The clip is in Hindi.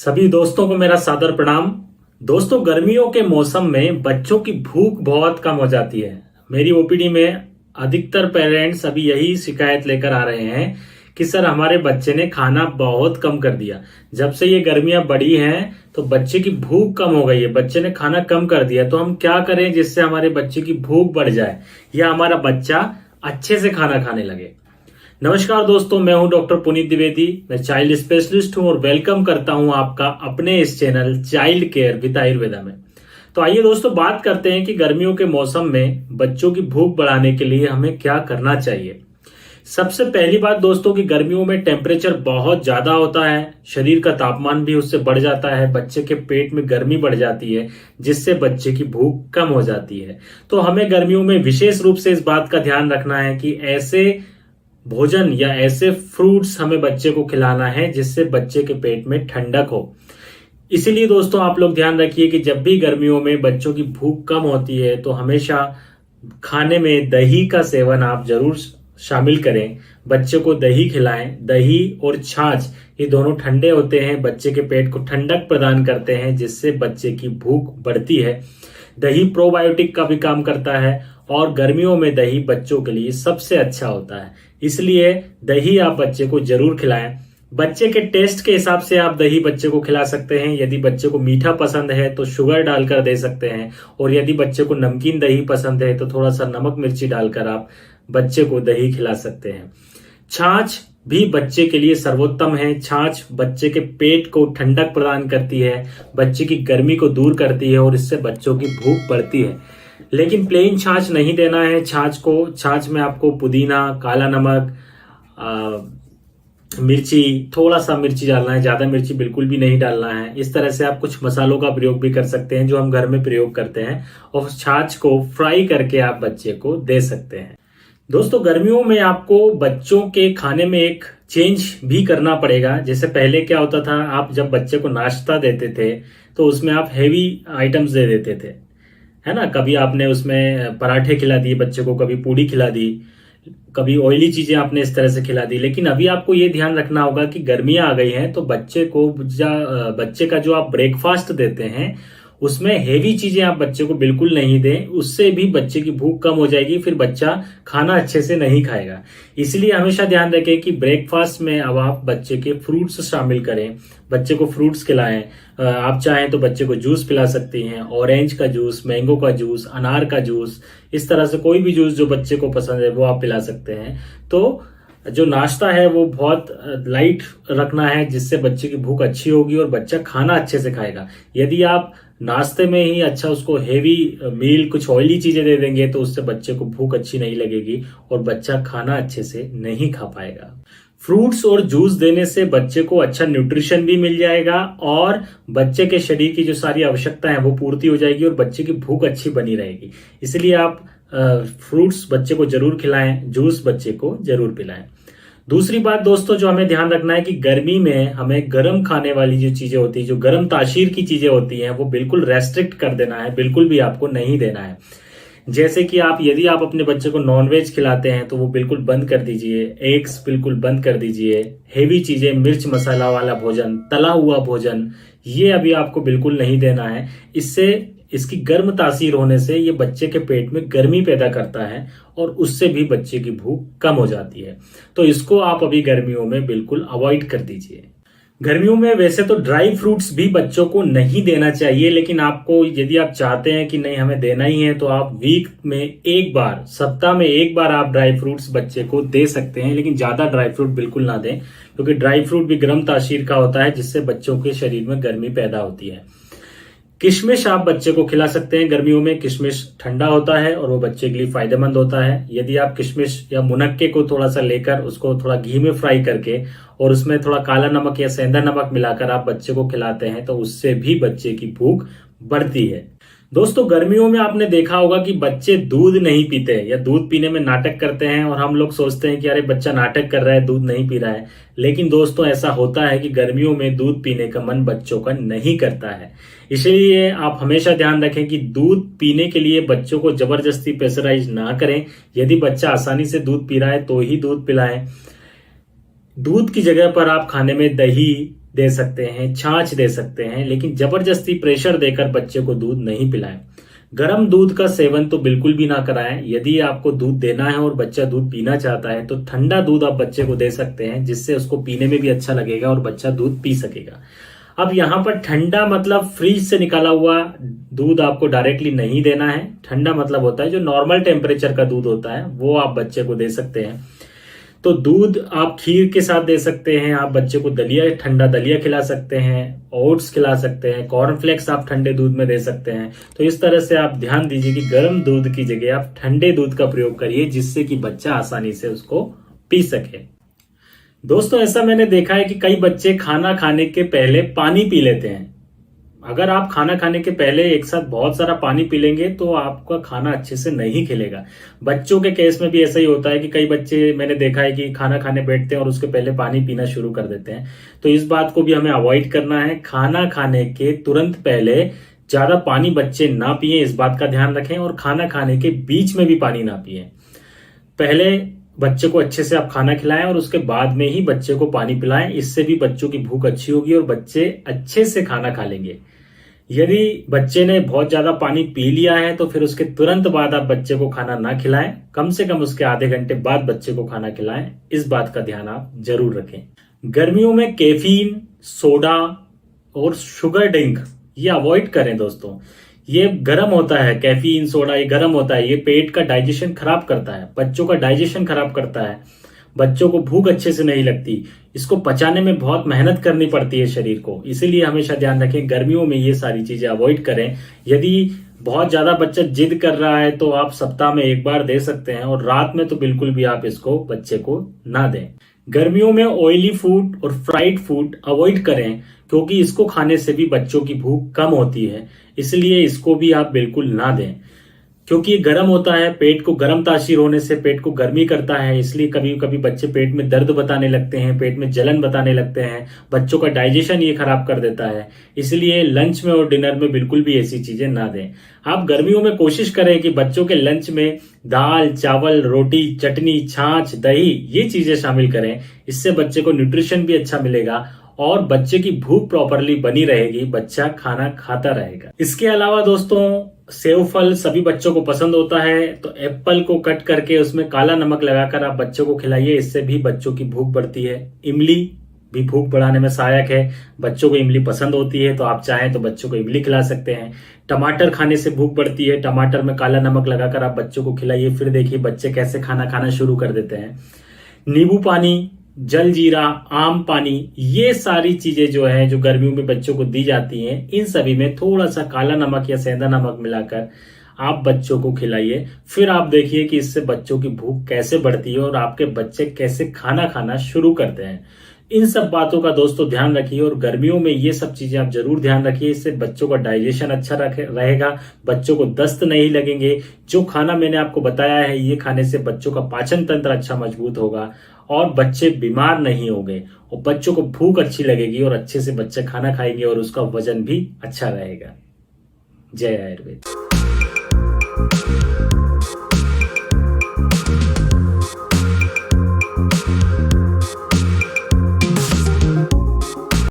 सभी दोस्तों को मेरा सादर प्रणाम। दोस्तों, गर्मियों के मौसम में बच्चों की भूख बहुत कम हो जाती है। मेरी ओपीडी में अधिकतर पेरेंट्स अभी यही शिकायत लेकर आ रहे हैं कि सर हमारे बच्चे ने खाना बहुत कम कर दिया। जब से ये गर्मियां बढ़ी हैं तो बच्चे की भूख कम हो गई है, बच्चे ने खाना कम कर दिया। तो हम क्या करें जिससे हमारे बच्चे की भूख बढ़ जाए या हमारा बच्चा अच्छे से खाना खाने लगे। नमस्कार दोस्तों, मैं हूं डॉक्टर पुनीत द्विवेदी। मैं चाइल्ड स्पेशलिस्ट हूं और वेलकम करता हूं आपका अपने इस channel child care with Ayurveda में। तो आइए दोस्तों बात करते हैं कि गर्मियों के मौसम में बच्चों की भूख बढ़ाने के लिए हमें क्या करना चाहिए। सबसे पहली बात दोस्तों कि गर्मियों में टेम्परेचर बहुत ज्यादा होता है, शरीर का तापमान भी उससे बढ़ जाता है, बच्चे के पेट में गर्मी बढ़ जाती है जिससे बच्चे की भूख कम हो जाती है। तो हमें गर्मियों में विशेष रूप से इस बात का ध्यान रखना है कि ऐसे भोजन या ऐसे फ्रूट्स हमें बच्चे को खिलाना है जिससे बच्चे के पेट में ठंडक हो। इसीलिए दोस्तों आप लोग ध्यान रखिए कि जब भी गर्मियों में बच्चों की भूख कम होती है तो हमेशा खाने में दही का सेवन आप जरूर शामिल करें। बच्चे को दही खिलाएं। दही और छाछ ये दोनों ठंडे होते हैं, बच्चे के पेट को ठंडक प्रदान करते हैं जिससे बच्चे की भूख बढ़ती है। दही प्रोबायोटिक का भी काम करता है और गर्मियों में दही बच्चों के लिए सबसे अच्छा होता है, इसलिए दही आप बच्चे को जरूर खिलाएं। बच्चे के टेस्ट के हिसाब से आप दही बच्चे को खिला सकते हैं। यदि बच्चे को मीठा पसंद है तो शुगर डालकर दे सकते हैं, और यदि बच्चे को नमकीन दही पसंद है तो थोड़ा सा नमक मिर्ची डालकर आप बच्चे को दही खिला सकते हैं। छाछ भी बच्चे के लिए सर्वोत्तम है। छाछ बच्चे के पेट को ठंडक प्रदान करती है, बच्चे की गर्मी को दूर करती है और इससे बच्चों की भूख बढ़ती है। लेकिन प्लेन छाछ नहीं देना है। छाछ में आपको पुदीना, काला नमक, मिर्ची, थोड़ा सा मिर्ची डालना है, ज्यादा मिर्ची बिल्कुल भी नहीं डालना है। इस तरह से आप कुछ मसालों का प्रयोग भी कर सकते हैं जो हम घर में प्रयोग करते हैं, और छाछ को फ्राई करके आप बच्चे को दे सकते हैं। दोस्तों, गर्मियों में आपको बच्चों के खाने में एक चेंज भी करना पड़ेगा। जैसे पहले क्या होता था, आप जब बच्चे को नाश्ता देते थे तो उसमें आप हेवी आइटम्स दे देते थे, है ना। कभी आपने उसमें पराठे खिला दिए बच्चे को, कभी पूड़ी खिला दी, कभी ऑयली चीजें आपने इस तरह से खिला दी। लेकिन अभी आपको ये ध्यान रखना होगा कि गर्मियां आ गई हैं तो बच्चे का जो आप ब्रेकफास्ट देते हैं उसमें हेवी चीजें आप बच्चे को बिल्कुल नहीं दें। उससे भी बच्चे की भूख कम हो जाएगी, फिर बच्चा खाना अच्छे से नहीं खाएगा। इसलिए हमेशा ध्यान रखें कि ब्रेकफास्ट में अब आप बच्चे के फ्रूट्स शामिल करें, बच्चे को फ्रूट्स खिलाएं। आप चाहें तो बच्चे को जूस पिला सकती हैं, ऑरेंज का जूस, मैंगो का जूस, अनार का जूस, इस तरह से कोई भी जूस जो बच्चे को पसंद है वो आप पिला सकते हैं। तो जो नाश्ता है वो बहुत लाइट रखना है जिससे बच्चे की भूख अच्छी होगी और बच्चा खाना अच्छे से खाएगा। यदि आप नाश्ते में ही अच्छा उसको हेवी मील, कुछ ऑयली चीजें दे देंगे तो उससे बच्चे को भूख अच्छी नहीं लगेगी और बच्चा खाना अच्छे से नहीं खा पाएगा। फ्रूट्स और जूस देने से बच्चे को अच्छा न्यूट्रिशन भी मिल जाएगा और बच्चे के शरीर की जो सारी आवश्यकता है वो पूर्ति हो जाएगी और बच्चे की भूख अच्छी बनी रहेगी। इसलिए आप फ्रूट्स बच्चे को जरूर खिलाएं, जूस बच्चे को जरूर पिलाएं। दूसरी बात दोस्तों जो हमें ध्यान रखना है कि गर्मी में हमें गर्म खाने वाली जो चीजें होती है, जो गर्म तासीर की चीजें होती हैं, वो बिल्कुल रेस्ट्रिक्ट कर देना है, बिल्कुल भी आपको नहीं देना है। जैसे कि यदि आप अपने बच्चे को नॉनवेज खिलाते हैं तो वो बिल्कुल बंद कर दीजिए, एग्स बिल्कुल बंद कर दीजिए, हेवी चीजें, मिर्च मसाला वाला भोजन, तला हुआ भोजन, ये अभी आपको बिल्कुल नहीं देना है। इसकी गर्म तासीर होने से ये बच्चे के पेट में गर्मी पैदा करता है और उससे भी बच्चे की भूख कम हो जाती है। तो इसको आप अभी गर्मियों में बिल्कुल अवॉइड कर दीजिए। गर्मियों में वैसे तो ड्राई फ्रूट्स भी बच्चों को नहीं देना चाहिए, लेकिन आपको यदि आप चाहते हैं कि नहीं हमें देना ही है तो आप वीक में एक बार, सप्ताह में एक बार आप ड्राई फ्रूट्स बच्चे को दे सकते हैं। लेकिन ज्यादा ड्राई फ्रूट बिल्कुल ना दें, क्योंकि ड्राई फ्रूट भी गर्म तासीर का होता है जिससे बच्चों के शरीर में गर्मी पैदा होती है। किशमिश आप बच्चे को खिला सकते हैं गर्मियों में। किशमिश ठंडा होता है और वो बच्चे के लिए फायदेमंद होता है। यदि आप किशमिश या मुनक्के को थोड़ा सा लेकर उसको थोड़ा घी में फ्राई करके और उसमें थोड़ा काला नमक या सेंधा नमक मिलाकर आप बच्चे को खिलाते हैं तो उससे भी बच्चे की भूख बढ़ती है। दोस्तों, गर्मियों में आपने देखा होगा कि बच्चे दूध नहीं पीते या दूध पीने में नाटक करते हैं, और हम लोग सोचते हैं कि अरे बच्चा नाटक कर रहा है, दूध नहीं पी रहा है। लेकिन दोस्तों ऐसा होता है कि गर्मियों में दूध पीने का मन बच्चों का नहीं करता है। इसलिए आप हमेशा ध्यान रखें कि दूध पीने के लिए बच्चों को जबरदस्ती प्रेशराइज ना करें। यदि बच्चा आसानी से दूध पी रहा है तो ही दूध पिलाएं। दूध की जगह पर आप खाने में दही, दे सकते हैं, छाछ दे सकते हैं, लेकिन जबरदस्ती प्रेशर देकर बच्चे को दूध नहीं पिलाएं। गर्म दूध का सेवन तो बिल्कुल भी ना कराएं। यदि आपको दूध देना है और बच्चा दूध पीना चाहता है तो ठंडा दूध आप बच्चे को दे सकते हैं, जिससे उसको पीने में भी अच्छा लगेगा और बच्चा दूध पी सकेगा। अब यहाँ पर ठंडा मतलब फ्रीज से निकाला हुआ दूध आपको डायरेक्टली नहीं देना है। ठंडा मतलब होता है जो नॉर्मल टेम्परेचर का दूध होता है वो आप बच्चे को दे सकते हैं। तो दूध आप खीर के साथ दे सकते हैं, आप बच्चे को दलिया, ठंडा दलिया खिला सकते हैं, ओट्स खिला सकते हैं, कॉर्नफ्लेक्स आप ठंडे दूध में दे सकते हैं। तो इस तरह से आप ध्यान दीजिए कि गर्म दूध की जगह आप ठंडे दूध का प्रयोग करिए, जिससे कि बच्चा आसानी से उसको पी सके। दोस्तों, ऐसा मैंने देखा है कि कई बच्चे खाना खाने के पहले पानी पी लेते हैं। अगर आप खाना खाने के पहले एक साथ बहुत सारा पानी पी लेंगे तो आपका खाना अच्छे से नहीं खिलेगा। बच्चों के केस में भी ऐसा ही होता है कि कई बच्चे मैंने देखा है कि खाना खाने बैठते हैं और उसके पहले पानी पीना शुरू कर देते हैं। तो इस बात को भी हमें अवॉइड करना है। खाना खाने के तुरंत पहले ज्यादा पानी बच्चे ना पिए, इस बात का ध्यान रखें। और खाना खाने के बीच में भी पानी ना पिए। पहले बच्चे को अच्छे से आप खाना खिलाएं और उसके बाद में ही बच्चे को पानी पिलाएं। इससे भी बच्चों की भूख अच्छी होगी और बच्चे अच्छे से खाना खा लेंगे। यदि बच्चे ने बहुत ज्यादा पानी पी लिया है तो फिर उसके तुरंत बाद आप बच्चे को खाना ना खिलाएं, कम से कम उसके आधे घंटे बाद बच्चे को खाना खिलाएं। इस बात का ध्यान आप जरूर रखें। गर्मियों में कैफीन, सोडा और शुगर ड्रिंक ये अवॉइड करें दोस्तों। ये गर्म होता है, कैफीन, सोडा ये गर्म होता है, ये पेट का डाइजेशन खराब करता है, बच्चों का डाइजेशन खराब करता है, बच्चों को भूख अच्छे से नहीं लगती, इसको पचाने में बहुत मेहनत करनी पड़ती है शरीर को। इसीलिए हमेशा ध्यान रखें गर्मियों में ये सारी चीजें अवॉइड करें। यदि बहुत ज्यादा बच्चा जिद कर रहा है तो आप सप्ताह में एक बार दे सकते हैं, और रात में तो बिल्कुल भी आप इसको बच्चे को ना दें। गर्मियों में ऑयली फूड और फ्राइड फूड अवॉइड करें, क्योंकि इसको खाने से भी बच्चों की भूख कम होती है। इसलिए इसको भी आप बिल्कुल ना दें, क्योंकि ये गर्म होता है, पेट को गर्म तासीर होने से पेट को गर्मी करता है। इसलिए कभी कभी बच्चे पेट में दर्द बताने लगते हैं, पेट में जलन बताने लगते हैं, बच्चों का डाइजेशन ये खराब कर देता है। इसलिए लंच में और डिनर में बिल्कुल भी ऐसी चीजें ना दें। आप गर्मियों में कोशिश करें कि बच्चों के लंच में दाल, चावल, रोटी, चटनी, छाछ, दही ये चीजें शामिल करें। इससे बच्चे को न्यूट्रिशन भी अच्छा मिलेगा और बच्चे की भूख प्रॉपरली बनी रहेगी, बच्चा खाना खाता रहेगा। इसके अलावा दोस्तों, सेव फल सभी बच्चों को पसंद होता है, तो एप्पल को कट करके उसमें काला नमक लगाकर आप बच्चों को खिलाइए, इससे भी बच्चों की भूख बढ़ती है। इमली भी भूख बढ़ाने में सहायक है, बच्चों को इमली पसंद होती है, तो आप चाहें तो बच्चों को इमली खिला सकते हैं। टमाटर खाने से भूख बढ़ती है, टमाटर में काला नमक लगाकर आप बच्चों को खिलाइए, फिर देखिए बच्चे कैसे खाना खाना शुरू कर देते हैं। नींबू पानी, जल जीरा, आम पानी, ये सारी चीजें जो है जो गर्मियों में बच्चों को दी जाती हैं, इन सभी में थोड़ा सा काला नमक या सेंधा नमक मिलाकर आप बच्चों को खिलाइए। फिर आप देखिए कि इससे बच्चों की भूख कैसे बढ़ती है और आपके बच्चे कैसे खाना खाना शुरू करते हैं। इन सब बातों का दोस्तों ध्यान रखिए, और गर्मियों में ये सब चीजें आप जरूर ध्यान रखिए। इससे बच्चों का डाइजेशन अच्छा रहेगा, बच्चों को दस्त नहीं लगेंगे। जो खाना मैंने आपको बताया है ये खाने से बच्चों का पाचन तंत्र अच्छा मजबूत होगा और बच्चे बीमार नहीं होंगे, और बच्चों को भूख अच्छी लगेगी और अच्छे से बच्चे खाना खाएंगे और उसका वजन भी अच्छा रहेगा। जय आयुर्वेद।